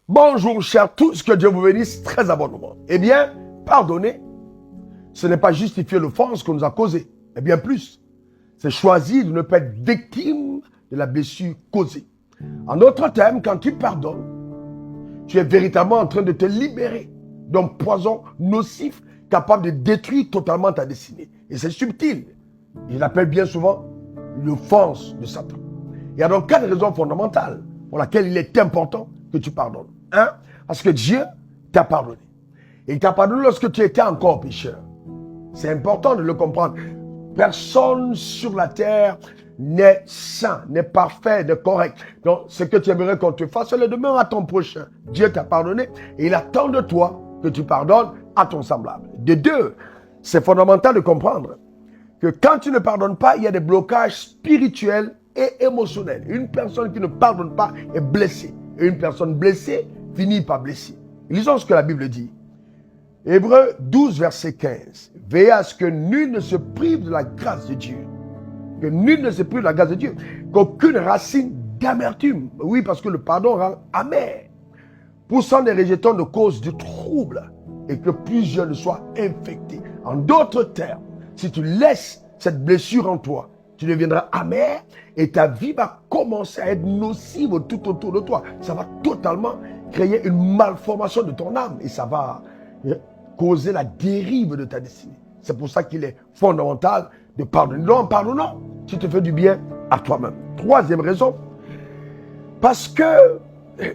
Bonjour chers tous, que Dieu vous bénisse très abondamment. Eh bien, pardonner, ce n'est pas justifier l'offense qu'on nous a causée, mais bien plus. C'est choisir de ne pas être victime de la blessure causée. En d'autres termes, quand tu pardonnes, tu es véritablement en train de te libérer d'un poison nocif capable de détruire totalement ta destinée. Et c'est subtil. Je l'appelle bien souvent l'offense de Satan. Il y a donc 4 raisons fondamentales pour lesquelles il est important que tu pardonnes. 1. Parce que Dieu t'a pardonné. Et il t'a pardonné lorsque tu étais encore pécheur. C'est important de le comprendre. Personne sur la terre n'est saint, n'est parfait, n'est correct. Donc, ce que tu aimerais qu'on te fasse, le demain à ton prochain. Dieu t'a pardonné et il attend de toi que tu pardonnes à ton semblable. De 2, c'est fondamental de comprendre que quand tu ne pardonnes pas, il y a des blocages spirituels et émotionnels. Une personne qui ne pardonne pas est blessée. Et une personne blessée finit par blesser. Lisons ce que la Bible dit. Hébreux 12, verset 15. Veillez à ce que nul ne se prive de la grâce de Dieu. Que nul ne se prive de la grâce de Dieu. Qu'aucune racine d'amertume. Oui, parce que le pardon rend amer. Poussant des rejetons de cause du trouble. Et que plusieurs ne soient infectés. En d'autres termes, si tu laisses cette blessure en toi, tu deviendras amer et ta vie va commencer à être nocive tout autour de toi. Ça va totalement créer une malformation de ton âme et ça va causer la dérive de ta destinée. C'est pour ça qu'il est fondamental de pardonner. Donc en pardonnant, tu te fais du bien à toi-même. 3e raison, parce que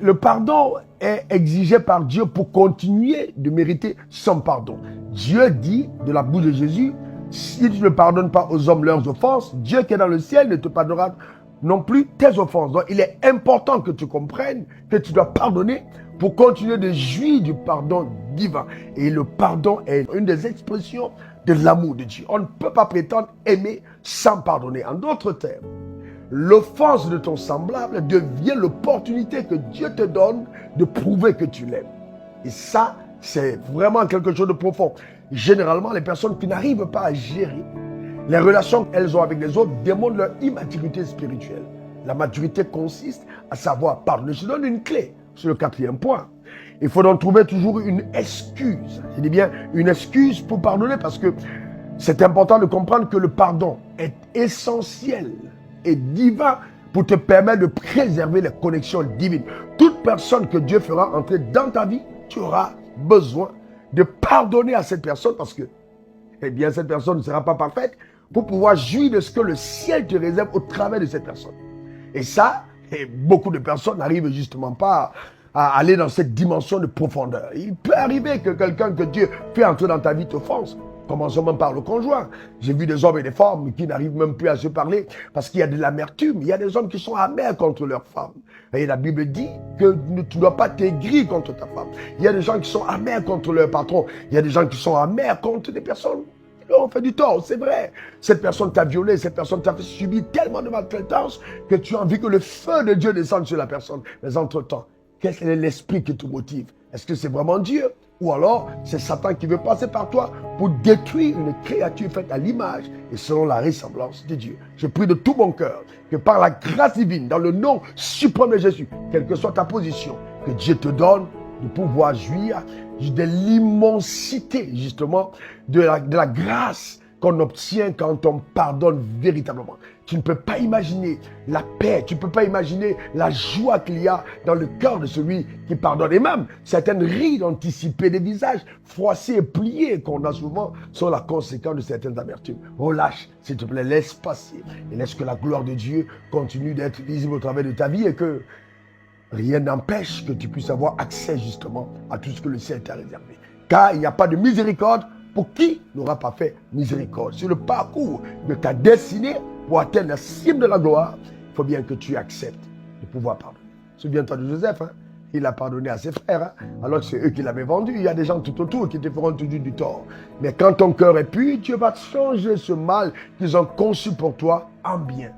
le pardon est exigé par Dieu pour continuer de mériter son pardon. Dieu dit de la bouche de Jésus, si tu ne pardonnes pas aux hommes leurs offenses, Dieu qui est dans le ciel ne te pardonnera non plus tes offenses. Donc il est important que tu comprennes que tu dois pardonner pour continuer de jouir du pardon divin. Et le pardon est une des expressions de l'amour de Dieu. On ne peut pas prétendre aimer sans pardonner. En d'autres termes, l'offense de ton semblable devient l'opportunité que Dieu te donne de prouver que tu l'aimes. Et ça, c'est vraiment quelque chose de profond. Généralement, les personnes qui n'arrivent pas à gérer les relations qu'elles ont avec les autres démontrent leur immaturité spirituelle. La maturité consiste à savoir pardonner. Je te donne une clé sur le 4e point. Il faut donc trouver toujours une excuse. Je dis bien une excuse pour pardonner parce que c'est important de comprendre que le pardon est essentiel et divin pour te permettre de préserver les connexions divines. Toute personne que Dieu fera entrer dans ta vie, tu auras besoin de pardonner à cette personne parce que, eh bien, cette personne ne sera pas parfaite pour pouvoir jouir de ce que le ciel te réserve au travers de cette personne. Et ça, beaucoup de personnes n'arrivent justement pas à aller dans cette dimension de profondeur. Il peut arriver que quelqu'un que Dieu fait entrer dans ta vie t'offense. Commençons même par le conjoint. J'ai vu des hommes et des femmes qui n'arrivent même plus à se parler parce qu'il y a de l'amertume. Il y a des hommes qui sont amers contre leur femme. Et la Bible dit que tu ne dois pas t'aigrir contre ta femme. Il y a des gens qui sont amers contre leur patron. Il y a des gens qui sont amers contre des personnes. On fait du tort, c'est vrai. Cette personne t'a violé, cette personne t'a fait subir tellement de maltraitance que tu as envie que le feu de Dieu descende sur la personne. Mais entre-temps, quel est l'esprit qui te motive? Est-ce que c'est vraiment Dieu? Ou alors, c'est Satan qui veut passer par toi pour détruire une créature faite à l'image et selon la ressemblance de Dieu. Je prie de tout mon cœur que par la grâce divine, dans le nom suprême de Jésus, quelle que soit ta position, que Dieu te donne de pouvoir jouir de l'immensité, justement, de la grâce qu'on obtient quand on pardonne véritablement. Tu ne peux pas imaginer la paix, tu ne peux pas imaginer la joie qu'il y a dans le cœur de celui qui pardonne. Et même certaines rides anticipées des visages froissés et pliés qu'on a souvent sont la conséquence de certaines amertumes. Relâche, s'il te plaît, laisse passer et laisse que la gloire de Dieu continue d'être visible au travers de ta vie et que rien n'empêche que tu puisses avoir accès justement à tout ce que le ciel t'a réservé. Car il n'y a pas de miséricorde pour qui n'aura pas fait miséricorde. Sur le parcours de ta destinée, pour atteindre la cime de la gloire, il faut bien que tu acceptes de pouvoir pardonner. Souviens-toi de Joseph, hein? Il a pardonné à ses frères, hein? Alors que c'est eux qui l'avaient vendu. Il y a des gens tout autour qui te feront toujours du tort. Mais quand ton cœur est pur, Dieu va changer ce mal qu'ils ont conçu pour toi en bien.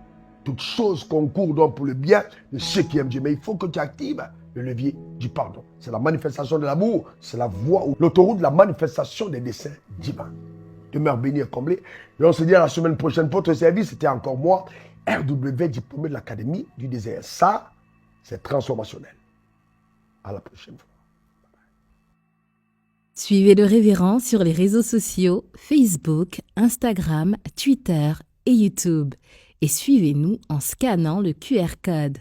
Toutes choses concourent donc pour le bien de ceux qui aiment Dieu. Mais il faut que tu actives le levier du pardon. C'est la manifestation de l'amour, c'est la voie ou l'autoroute de la manifestation des desseins divins. Demeure béni et comblé. Et on se dit à la semaine prochaine pour votre service. C'était encore moi, RW, diplômé de l'Académie du désert. Ça, c'est transformationnel. À la prochaine fois. Suivez le révérend sur les réseaux sociaux Facebook, Instagram, Twitter et YouTube. Et suivez-nous en scannant le QR code.